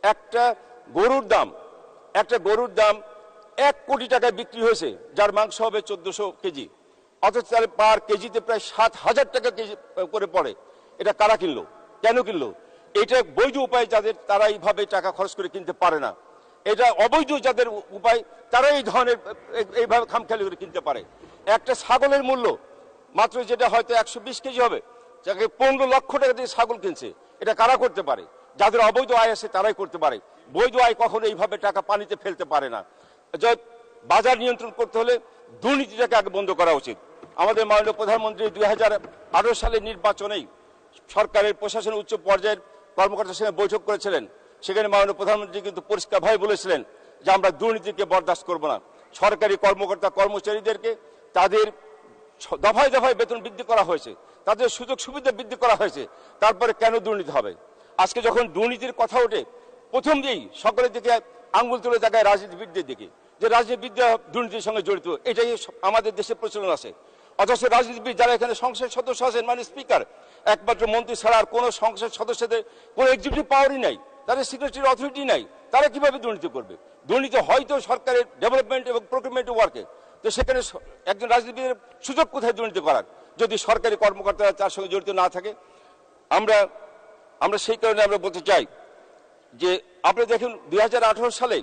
একটা গরুর দাম 1 কোটি টাকায় বিক্রি হয়েছে, যার মাংস হবে 1400 কেজি, অথচ তার পার কেজিতে প্রায় 7,000 টাকা কেজি করে পড়ে। এটা কারা কিনলো, কেন কিনলো? এটা বৈধ উপায় যাদের, তারা এইভাবে টাকা খরচ করে কিনতে পারে না। এটা অবৈধ যাদের উপায়, তারা এই ধরনের এইভাবে খামখেয়ালি করে কিনতে পারে। একটা ছাগলের মূল্য মাত্র যেটা হয়তো 120 কেজি হবে, যাকে 15 লক্ষ টাকা দিয়ে ছাগল কিনছে, এটা কারা করতে পারে? যাদের অবৈধ আয় আছে তারাই করতে পারে। বৈধ আয় কখনো এইভাবে টাকা পানিতে ফেলতে পারে না। বাজার নিয়ন্ত্রণ করতে হলে দুর্নীতিটাকে আগে বন্ধ করা উচিত। আমাদের মাননীয় প্রধানমন্ত্রী 2018 সালের নির্বাচনেই সরকারের প্রশাসন উচ্চ পর্যায়ের কর্মকর্তার সঙ্গে বৈঠক করেছিলেন। সেখানে মাননীয় প্রধানমন্ত্রী কিন্তু পরিষ্কারভাবে বলেছিলেন যে আমরা দুর্নীতিকে বরদাস্ত করব না। সরকারি কর্মকর্তা কর্মচারীদেরকে তাদের দফায় দফায় বেতন বৃদ্ধি করা হয়েছে, তাদের সুযোগ সুবিধা বৃদ্ধি করা হয়েছে, তারপরে কেন দুর্নীতি হবে? আজকে যখন দুর্নীতির কথা ওঠে, প্রথম দিয়েই সকলের দিকে আঙ্গুল তুলে দেখায় রাজনীতিবিদদের দিকে, যে রাজনীতিবিদরা দুর্নীতির সঙ্গে জড়িত। এটাই আমাদের দেশে প্রচলন আছে। অথচ রাজনীতিবিদ যারা এখানে সংসদ সদস্য আছেন, মানে স্পিকার, একমাত্র মন্ত্রী ছাড়া আর কোনো সংসদ সদস্যদের কোনো এক্সিকিউটিভ পাওয়ারই নাই, তাদের সিক্রেটারি অথরিটি নাই, তারা কিভাবে দুর্নীতি করবে? দুর্নীতি হয়তো সরকারের ডেভেলপমেন্ট এবং প্রকিউরমেন্ট ওয়ার্কে, তো সেখানে একজন রাজনীতিবিদের সুযোগ কোথায় দুর্নীতি করার, যদি সরকারি কর্মকর্তারা তার সঙ্গে জড়িত না থাকে? আমরা সেই কারণে আমরা বলতে চাই যে আপনি দেখুন 2018 সালে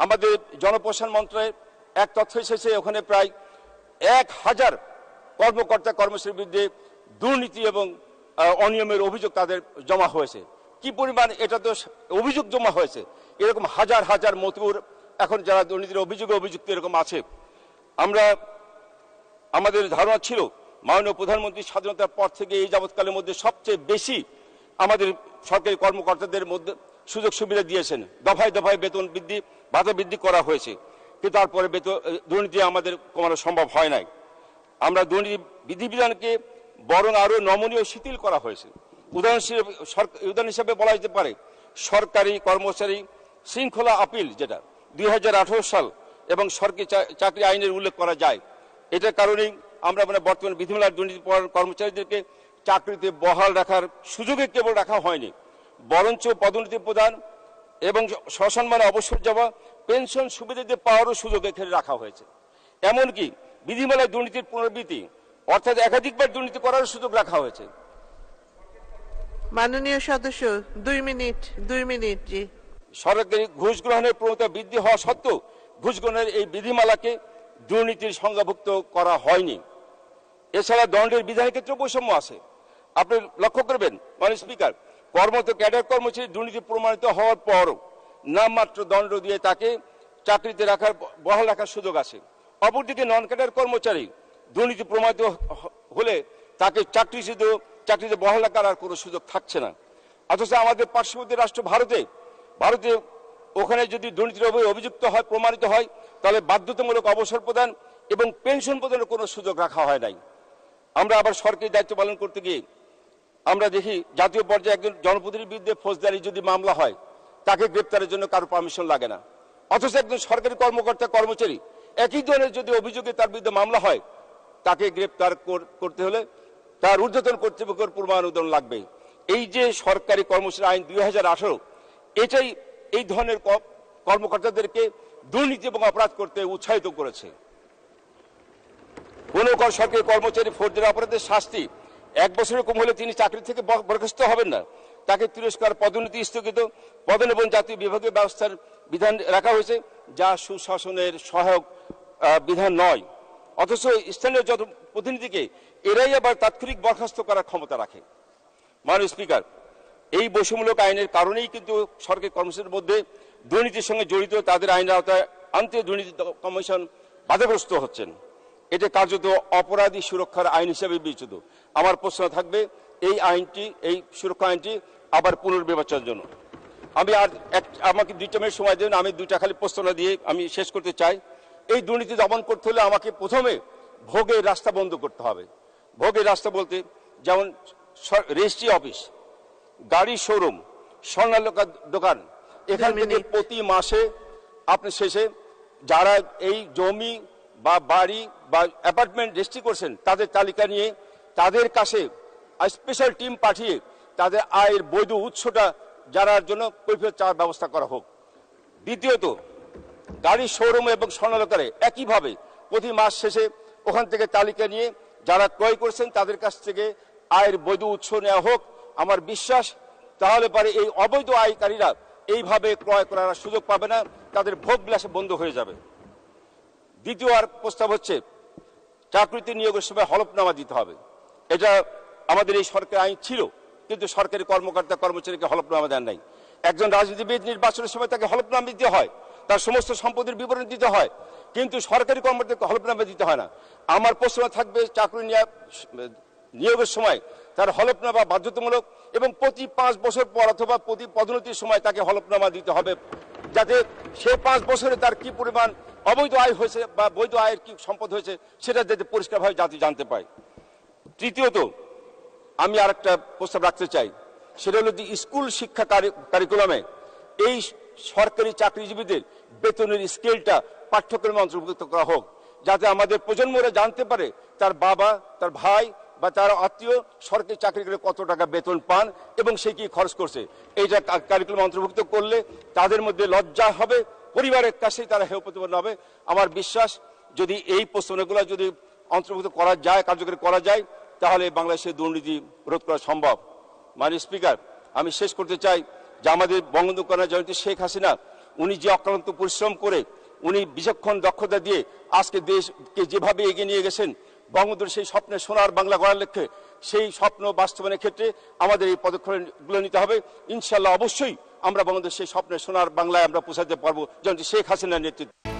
আমাদের জনপ্রশাসন মন্ত্রণালয়ের এক তথ্য এসেছে, ওখানে প্রায় 1000 কর্মকর্তা কর্মচারীর বিরুদ্ধে দুর্নীতি এবং অনিয়মের অভিযোগ তাদের জমা হয়েছে। কি পরিমাণ এটা তো অভিযোগ জমা হয়েছে, এরকম হাজার হাজার মতুর এখন যারা দুর্নীতির অভিযুক্ত এরকম আছে। আমাদের ধারণা ছিল মাননীয় প্রধানমন্ত্রী স্বাধীনতার পর থেকে এই যাবৎকালের মধ্যে সবচেয়ে বেশি আমাদের সরকারি কর্মকর্তাদের মধ্যে সুযোগ সুবিধা দিয়েছেন, দফায় দফায় বেতন বৃদ্ধি ভাতা বৃদ্ধি করা হয়েছে, কিন্তু তারপরে দুর্নীতি আমাদের কমানো সম্ভব হয় নাই। আমরা দুর্নীতি বিধিবিধানকে বরং আরো নমনীয় শিথিল করা হয়েছে। উদাহরণ হিসেবে বলা যেতে পারে সরকারি কর্মচারী শৃঙ্খলা আপিল, যেটা 2018 সাল এবং সরকারি চাকরি আইনের উল্লেখ করা যায়। এটার কারণেই আমরা বর্তমান বিধিমালার দুর্নীতি কর্মচারীদেরকে চাকরিতে বহাল রাখার সুযোগে কেবল রাখা হয়নি, বরঞ্চ পদোন্নতি প্রদান এবং সসম্মানে অবসর যাওয়া, পেনশন সুবিধা দিয়ে পাওয়ারও সুযোগ এখানে রাখা হয়েছে। এমনকি বিধিমালায় দুর্নীতির পুনরাবৃত্তি, অর্থাৎ একাধিকবার দুর্নীতি করার সুযোগ রাখা হয়েছে। মাননীয় সদস্য 2 মিনিট। জি, সরকারি ঘুষ গ্রহণের প্রবণতা বৃদ্ধি হওয়া সত্ত্বেও ঘুষ গ্রহণের এই বিধিমালাকে দুর্নীতির সংজ্ঞাভুক্ত করা হয়নি। এছাড়া দণ্ডের বিধানের ক্ষেত্রে বৈষম্য আছে। আপনি লক্ষ্য করবেন মাননীয় স্পিকার, কর্মরত ক্যাডার কর্মচারী দুর্নীতি প্রমাণিত হওয়ার পরও নামমাত্র দণ্ড দিয়ে তাকে চাকরিতে বহাল রাখার সুযোগ আছে। অপরদিকে নন ক্যাডার কর্মচারী দুর্নীতি প্রমাণিত হলে তাকে চাকরিতে বহাল রাখার আর কোনো সুযোগ থাকছে না। অথচ আমাদের পার্শ্ববর্তী রাষ্ট্র ভারতে ওখানে যদি দুর্নীতির অভিযুক্ত হয়, প্রমাণিত হয়, তাহলে বাধ্যতামূলক অবসর প্রদান এবং পেনশন প্রদানের কোনো সুযোগ রাখা হয় নাই। আমরা আবার সরকারি দায়িত্ব পালন করতে গিয়ে আমরা দেখি জাতীয় পর্যায়ে একজন জনপ্রতিনিধির বিরুদ্ধে ফৌজদারি যদি মামলা হয়, তাকে গ্রেপ্তারের জন্য কারো পারমিশন লাগে না। অথচ একজন সরকারি কর্মকর্তা কর্মচারী একই ধরনের যদি অভিযোগে তার বিরুদ্ধে মামলা হয়, তাকে গ্রেপ্তার করতে হলে তার ঊর্ধ্বতন কর্তৃপক্ষের পূর্বানুমোদন লাগবে। এই যে সরকারি কর্মচারী আইন 2018, এটাই এই ধরনের কর্মকর্তাদেরকে দুর্নীতি এবং অপরাধ করতে উৎসাহিত করেছে। কোন সরকারি কর্মচারী ফৌজদারি অপরাধের শাস্তি 1 বছরের কম হলে তিনি চাকরি থেকে বরখাস্ত হবেন না, তাকে তিরস্কার, পদোন্নতি স্থগিত, পদন এবং জাতীয় বিভাগীয় ব্যবস্থার বিধান রাখা হয়েছে, যা সুশাসনের সহায়ক বিধান নয়। অথচ স্থানীয় প্রতিনিধিকে এরাই আবার তাৎক্ষণিক বরখাস্ত করার ক্ষমতা রাখে। মাননীয় স্পিকার, এই বৈষম্যমূলক আইনের কারণেই কিন্তু সরকারি কর্মচারীর মধ্যে দুর্নীতির সঙ্গে জড়িত তাদের আইনের আওতায় আনতে দুর্নীতি কমিশন বাধাগ্রস্ত হচ্ছেন। এটা কার্যত অপরাধী সুরক্ষার আইন হিসেবে বিবেচিত। আমার প্রশ্ন থাকবে, এই সুরক্ষা আইনটি আবার পুনর্বিবেচনার জন্য। আমাকে 2টা মিনিট সময় দেন, আমি 2টা খালি প্রশ্ন দিয়ে আমি শেষ করতে চাই। এই দুর্নীতি দমন করতে হলে আমাকে প্রথমে ভোগের রাস্তা বন্ধ করতে হবে। ভোগের রাস্তা বলতে যেমন রেজিস্ট্রি অফিস, গাড়ি শোরুম, স্বর্ণালঙ্কার দোকান, এখান থেকে প্রতি মাসে আপনি শেষে যারা এই জমি বা বাড়ি বা অ্যাপার্টমেন্ট রেজিস্ট্রি করছেন, তাদের তালিকা নিয়ে তাদের কাছে স্পেশাল টিম পাঠিয়ে তাদের আয়ের বৈধ উৎসটা জানার জন্য কৈফিয়ত চাওয়ার ব্যবস্থা করা হোক। দ্বিতীয়ত, গাড়ির শোরুম এবং স্বর্ণালঙ্কারে একইভাবে প্রতি মাস শেষে ওখান থেকে তালিকা নিয়ে যারা ক্রয় করেছেন তাদের কাছ থেকে আয়ের বৈধ উৎস নেওয়া হোক। আমার বিশ্বাস তাহলে পারে এই অবৈধ আয়কারীরা এইভাবে ক্রয় করার সুযোগ পাবে না, তাদের ভোগ বিলাসে বন্ধ হয়ে যাবে। দ্বিতীয় আর প্রস্তাব হচ্ছে চাকরিতে নিয়োগের সময় হলফনামা দিতে হবে। এটা আমাদের এই সরকার আইন ছিল, কিন্তু সরকারি কর্মকর্তা কর্মচারীকে হলফনামা দেন নাই। একজন রাজনীতিবিদ নির্বাচনের সময় তাকে হলফনামা দিতে হয়, তার সমস্ত সম্পত্তির বিবরণ দিতে হয়, কিন্তু সরকারি কর্মকর্তাকে হলফনামা দিতে হয় না। আমার প্রশ্ন থাকবে চাকরি নিয়োগের সময় তার হলফনামা বাধ্যতামূলক এবং প্রতি 5 বছর পর অথবা প্রতি পদোন্নতির সময় তাকে হলফনামা দিতে হবে, যাতে সে 5 বছরে তার কি পরিমাণ অবৈধ আয় হয়েছে বা বৈধ আয়ের কি সম্পদ হয়েছে সেটা যাতে পরিষ্কারভাবে জাতি জানতে পায়। তৃতীয়ত, আমি আরেকটা প্রস্তাব রাখতে চাই, সেটা হলো যে স্কুল শিক্ষা কারিকুলামে এই সরকারি চাকরিজীবীদের বেতনের স্কেলটা পাঠ্যক্রমে অন্তর্ভুক্ত করা হোক, যাতে আমাদের প্রজন্মরা জানতে পারে তার বাবা, তার ভাই বা তার আত্মীয় সরকারি চাকরি করে কত টাকা বেতন পান এবং সে কি খরচ করছে। এইটা কারিকুলামে অন্তর্ভুক্ত করলে তাদের মধ্যে লজ্জা হবে, পরিবারের কাছেই তারা হেয় প্রতিপন্ন হবে। আমার বিশ্বাস যদি এই প্রশ্নগুলো যদি অন্তর্ভুক্ত করা যায়, কার্যকরী করা যায়, তাহলে বাংলাদেশের দুর্নীতি রোধ করা সম্ভব। মাননীয় স্পিকার, আমি শেষ করতে চাই যে আমাদের বঙ্গবন্ধু কন্যা জয়ন্তী শেখ হাসিনা উনি যে অক্লান্ত পরিশ্রম করে উনি বিচক্ষণ দক্ষতা দিয়ে আজকে দেশকে যেভাবে এগিয়ে নিয়ে গেছেন, বঙ্গবন্ধুর সেই স্বপ্নে সোনার বাংলা গড়ার লক্ষ্যে সেই স্বপ্ন বাস্তবায়নের ক্ষেত্রে আমাদের এই পদক্ষেপগুলো নিতে হবে। ইনশাআল্লাহ অবশ্যই আমরা বঙ্গবন্ধুর সেই স্বপ্নে সোনার বাংলায় আমরা পৌঁছাতে পারবো জয়ন্তী শেখ হাসিনার নেতৃত্বে।